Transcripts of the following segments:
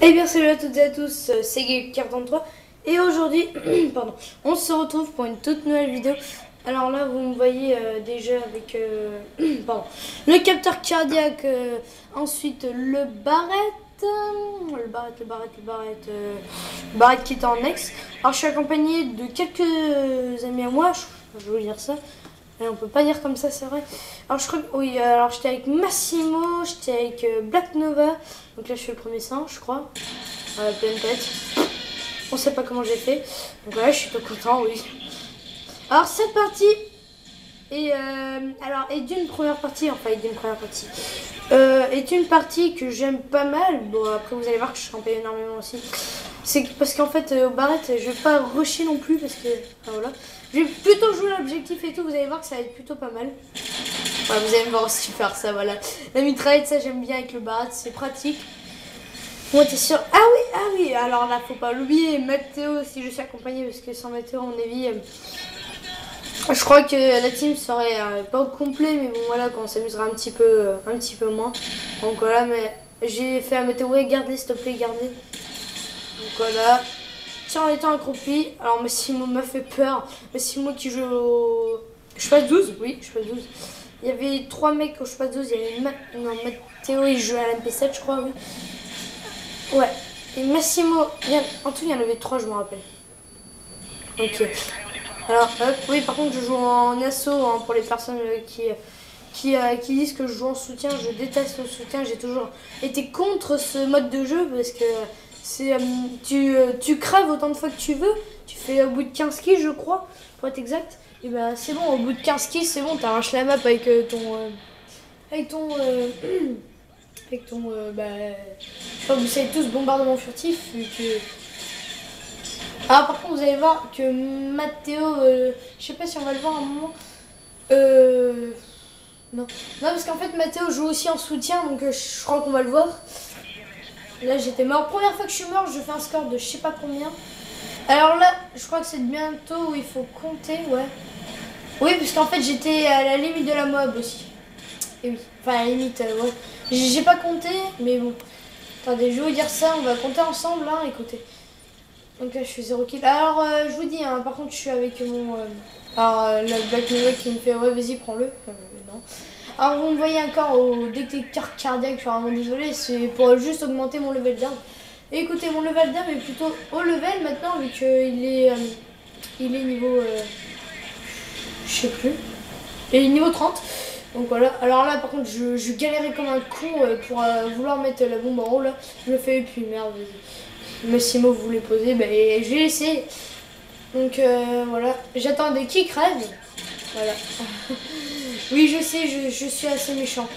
Eh bien salut à toutes et à tous, c'est Geek43 et aujourd'hui, pardon, on se retrouve pour une toute nouvelle vidéo. Alors là vous me voyez déjà avec pardon, le capteur cardiaque, ensuite le barrette qui est en ex. Alors je suis accompagné de quelques amis à moi, je vais vous dire ça. Et on peut pas dire comme ça, c'est vrai. Alors je crois que oui, alors j'étais avec Massimo, j'étais avec Black Nova. Donc là je fais le premier sein, je crois. À la pleine tête. On sait pas comment j'ai fait. Donc voilà, je suis pas content, oui. Alors cette partie est d'une première partie, est une partie que j'aime pas mal. Bon après vous allez voir que je campagne énormément aussi. C'est parce qu'en fait au barrette je vais pas rusher non plus parce que enfin, voilà. Je vais plutôt jouer l'objectif et tout, vous allez voir que ça va être plutôt pas mal. Ouais, vous allez me voir aussi faire ça, voilà. La mitraillette, ça j'aime bien avec le barrette, c'est pratique. Bon, t'es sûr? Ah oui, alors là, faut pas l'oublier, Mathéo, si je suis accompagné, parce que sans Mathéo, on est vie. Je crois que la team serait pas au complet, mais bon, voilà, quand on s'amusera un petit peu moins. Donc voilà, mais j'ai fait à Mathéo, ouais, gardez, s'il te plaît, gardez. Donc voilà. Tiens, en étant accroupi, alors Massimo m'a fait peur. Massimo qui joue au cheval 12, oui, cheval 12. Il y avait 3 mecs au cheval 12, il y avait Mathéo, il jouait à l'MP7, je crois, oui. Ouais, et Massimo, en tout il y en avait 3, je me rappelle. Ok. Alors, hop, oui, par contre, je joue en assaut, hein, pour les personnes qui disent que je joue en soutien. Je déteste le soutien, j'ai toujours été contre ce mode de jeu parce que c'est tu crèves autant de fois que tu veux. Tu fais au bout de 15 kills, je crois, pour être exact. Et bah c'est bon, au bout de 15 kills, c'est bon, t'arraches la map avec enfin, vous savez tous, bombardement furtif. Ah, par contre, vous allez voir que Mathéo, je sais pas si on va le voir à un moment. Non, parce qu'en fait, Mathéo joue aussi en soutien, donc je crois qu'on va le voir. Là, j'étais mort. Première fois que je suis mort, je fais un score de je sais pas combien. Alors là, je crois que c'est bientôt où il faut compter, ouais. Oui, parce qu'en fait, j'étais à la limite de la mob aussi. Et oui, enfin, à la limite, ouais. J'ai pas compté, mais bon. Attendez, je vais vous dire ça, on va compter ensemble, hein, écoutez. Donc là, je fais 0 kill. Alors, je vous dis, hein, par contre, je suis avec mon... le Black Nova qui me fait, ouais, vas-y, prends-le. Non. Alors, vous me voyez encore au détecteur cardiaque, je suis vraiment désolé, c'est pour juste augmenter mon level d'arme. Et écoutez, mon level d'arme est plutôt haut level maintenant, vu qu'il est, niveau... je sais plus. Et niveau 30. Donc voilà. Alors là, par contre, je galérais comme un con pour vouloir mettre la bombe en haut, là. Je le fais, et puis merde, vas-y. Massimo voulait poser, bah, je vais laisser. Donc voilà, j'attendais qui crève. Voilà. Oui, je sais, je suis assez méchant.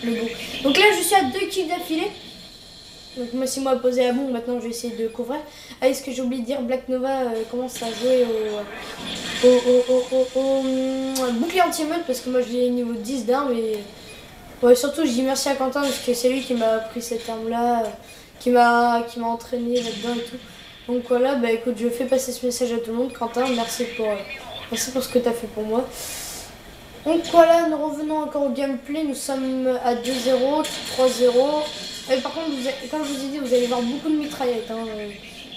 Mais bon. Donc là, je suis à 2 kills d'affilée. Donc Massimo a posé la bombe, maintenant je vais essayer de couvrir. Ah, est-ce que j'ai oublié de dire, Black Nova commence à jouer au bouclier anti-mode, parce que moi je l'ai niveau 10 d'armes. Et ouais, surtout je dis merci à Quentin parce que c'est lui qui m'a pris cette arme là, qui m'a entraîné là-dedans et tout. Donc voilà, bah écoute, je fais passer ce message à tout le monde. Quentin, merci pour ce que tu as fait pour moi. Donc voilà, nous revenons encore au gameplay. Nous sommes à 2-0, 3-0. Par contre, comme je vous ai dit, vous allez voir beaucoup de mitraillettes. Hein.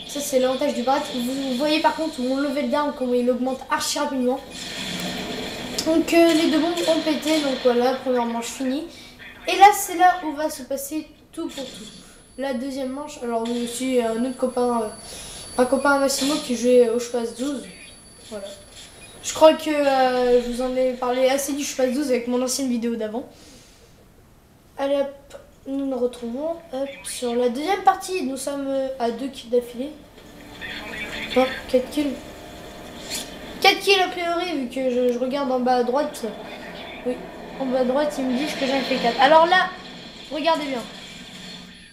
Ça, c'est l'avantage du barrette. Vous voyez par contre mon level d'arme, comment il augmente archi rapidement. Donc les deux bombes ont pété. Donc voilà, première manche finie. Et là, c'est là où va se passer tout pour tout. La deuxième manche, alors nous aussi un autre copain, un copain à Massimo qui jouait au cheval 12. Voilà. Je crois que je vous en ai parlé assez du cheval 12 avec mon ancienne vidéo d'avant. Allez hop, nous nous retrouvons sur la deuxième partie. Nous sommes à 2 kills d'affilée. Non, 4 kills. 4 kills a priori, vu que je regarde en bas à droite. Oui, en bas à droite, ils me disent que j'en ai fait 4. Alors là, regardez bien.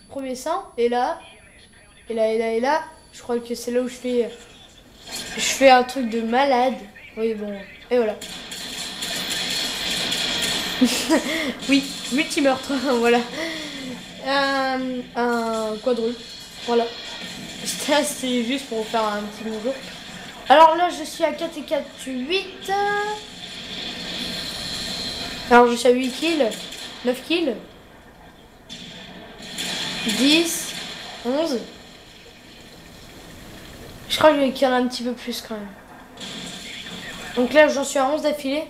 Premier sein, et là, et là, et là, et là. Je crois que c'est là où je fais un truc de malade. Oui, bon, et voilà. Oui, multi-meurtre, voilà. Un quadruple, voilà. C'est juste pour vous faire un petit bonjour. Alors là, je suis à 4 et 4, 8. Alors je suis à 8 kills, 9 kills. 10, 11. Je crois qu'il y en a un petit peu plus quand même. Donc là, j'en suis à 11 d'affilée.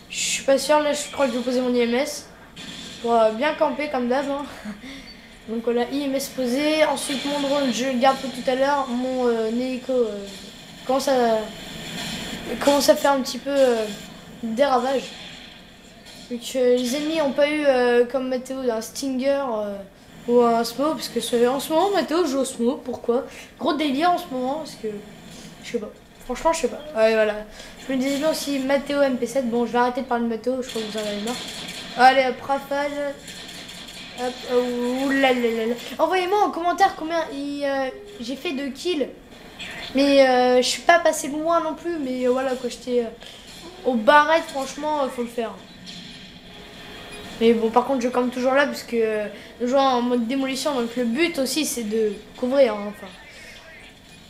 Je suis pas sûr. Là, je crois que je vais poser mon IMS. Pour bien camper comme d'hab. Hein. Donc voilà, IMS posé. Ensuite, mon drone, je le garde pour tout à l'heure. Mon hélico commence à faire un petit peu des ravages. Donc les ennemis n'ont pas eu comme Mathéo un Stinger ou un Smo. Parce que en ce moment, Mathéo joue au Smo. Pourquoi? Gros délire en ce moment. Parce que je sais pas. Franchement, je sais pas. Ouais, voilà. Je me disais bien aussi Mathéo MP7. Bon, je vais arrêter de parler de Mathéo. Je crois que vous en avez marre. Allez, hop, rafale. Hop, oulalala. Envoyez-moi en commentaire combien j'ai fait de kills. Mais je suis pas passé loin non plus. Mais voilà quoi, j'étais au barrette, franchement, faut le faire. Mais bon, par contre, je campe toujours là parce que je joue en mode démolition. Donc le but aussi, c'est de couvrir. Hein, enfin.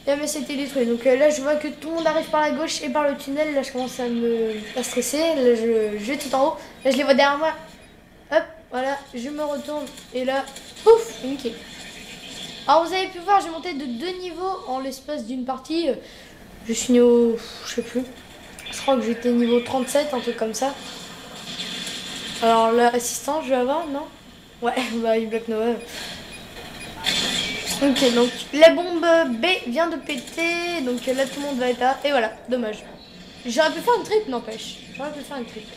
Mais c'était détruit. Donc là, je vois que tout le monde arrive par la gauche et par le tunnel. Là, je commence à stresser. Là, je vais tout en haut. Là, je les vois derrière moi. Hop, voilà, je me retourne. Et là, pouf, une kill. Alors, vous avez pu voir, j'ai monté de 2 niveaux en l'espace d'une partie. Je suis niveau, je sais plus. Je crois que j'étais niveau 37, un truc comme ça. Alors là, assistant, je vais avoir, non? Ouais, bah, il bloque Noah. Ok, donc la bombe B vient de péter, donc là tout le monde va être là, et voilà, dommage. J'aurais pu faire une triple, n'empêche. J'aurais pu faire une triple.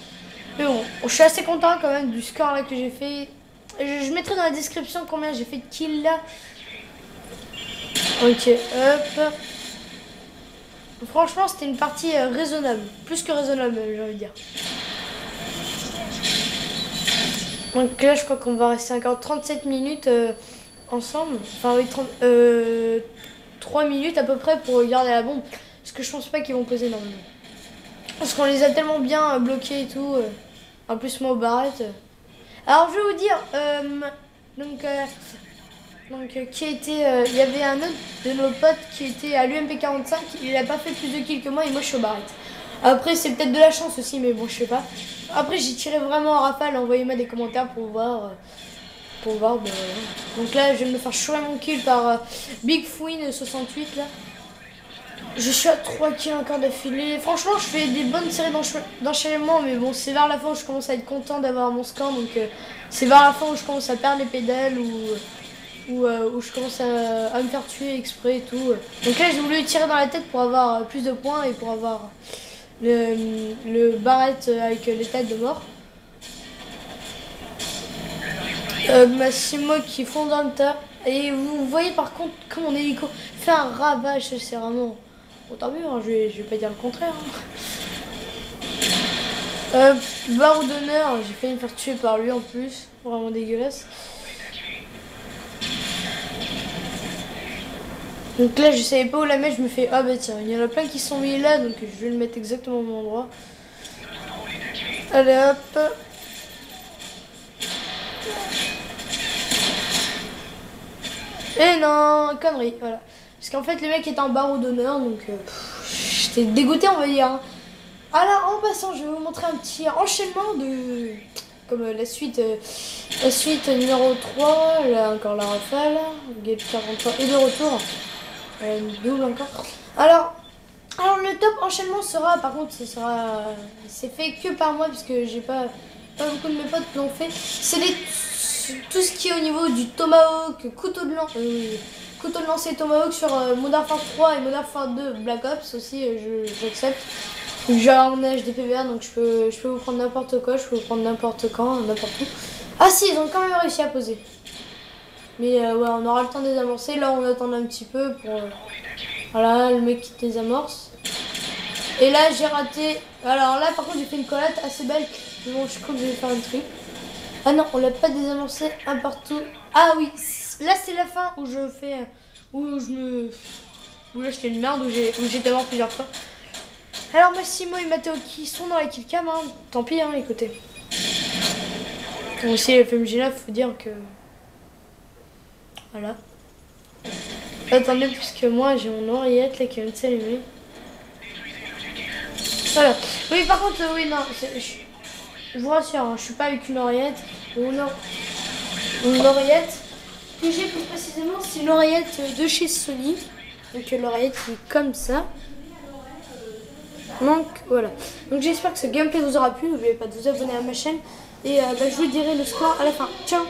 Mais bon, je suis assez content quand même du score là que j'ai fait. Je mettrai dans la description combien j'ai fait de kills là. Ok, hop. Franchement, c'était une partie raisonnable. Plus que raisonnable, j'ai envie de dire. Donc là, je crois qu'on va rester encore 37 minutes ensemble. Enfin, oui, 3 minutes à peu près pour regarder la bombe. Parce que je pense pas qu'ils vont poser normalement. Parce qu'on les a tellement bien bloqués et tout. En plus, moi au barrette. Alors, je vais vous dire. Qui était. Il y avait un autre de nos potes qui était à l'UMP 45. Il a pas fait plus de kills que moi et moi je suis au barrette. Après, c'est peut-être de la chance aussi, mais bon, je sais pas. Après, j'ai tiré vraiment en rafale. Envoyez-moi des commentaires pour voir. Bah, donc là, je vais me faire chourer mon kill par Big Fouine 68 là. Je suis à 3 kills encore d'affilée. Franchement, je fais des bonnes séries d'enchaînement, mais bon, c'est vers la fin où je commence à être content d'avoir mon score. Donc, c'est vers la fin où je commence à perdre les pédales où je commence à me faire tuer exprès et tout. Donc là, j'ai voulu tirer dans la tête pour avoir plus de points et pour avoir le barrette avec les têtes de mort. Massimo qui fond dans le tas. Et vous voyez par contre que mon hélico fait un ravage, c'est vraiment... Bon, tant mieux, hein, je vais pas dire le contraire. Hein. Barreau d'honneur, j'ai failli me faire tuer par lui en plus. Vraiment dégueulasse. Donc là, je savais pas où la mettre, je me fais ah bah tiens, il y en a plein qui sont mis là, donc je vais le mettre exactement au même endroit. Allez hop. Et non, connerie, voilà. Parce qu'en fait, le mec était en barreau d'honneur, donc j'étais dégoûté, on va dire. Hein. Alors, en passant, je vais vous montrer un petit enchaînement de... Comme la suite numéro 3, là encore la rafale, Gate 43 et de retour. Double encore. Alors le top enchaînement sera, par contre, c'est fait que par moi, parce que j'ai pas beaucoup de mes potes qui l'ont fait. C'est tout ce qui est au niveau du Tomahawk, couteau de lancer Tomahawk sur Modern Warfare 3 et Modern Warfare 2 Black Ops aussi, j'accepte. J'ai un âge des PVR, donc je peux vous prendre n'importe quoi, je peux vous prendre n'importe quand, n'importe où. Ah si, ils ont quand même réussi à poser. Mais ouais, on aura le temps de désamorcer. Là, on attend un petit peu pour... Voilà, le mec qui désamorce. Et là, j'ai raté... Alors là, par contre, j'ai fait une collate assez belle. Mais bon, je crois que je vais faire une triple. Ah non, on l'a pas désamorcé un partout. Ah oui, là, c'est la fin où je fais... Où là, j'étais une merde, où j'étais mort plusieurs fois. Alors, Massimo et Matteo qui sont dans la killcam, hein. Tant pis, hein, écoutez. Bon, aussi, les FMG là, faut dire que... Voilà. Attendez, puisque moi j'ai mon oreillette là qui vient de s'allumer. Voilà. Oui, par contre, oui, non, je vous rassure, hein, je suis pas avec une oreillette. Une oreillette. que j'ai plus précisément, c'est une oreillette de chez Sony. Donc l'oreillette qui est comme ça. Donc voilà. Donc j'espère que ce gameplay vous aura plu. N'oubliez pas de vous abonner à ma chaîne. Et je vous dirai le score à la fin. Ciao!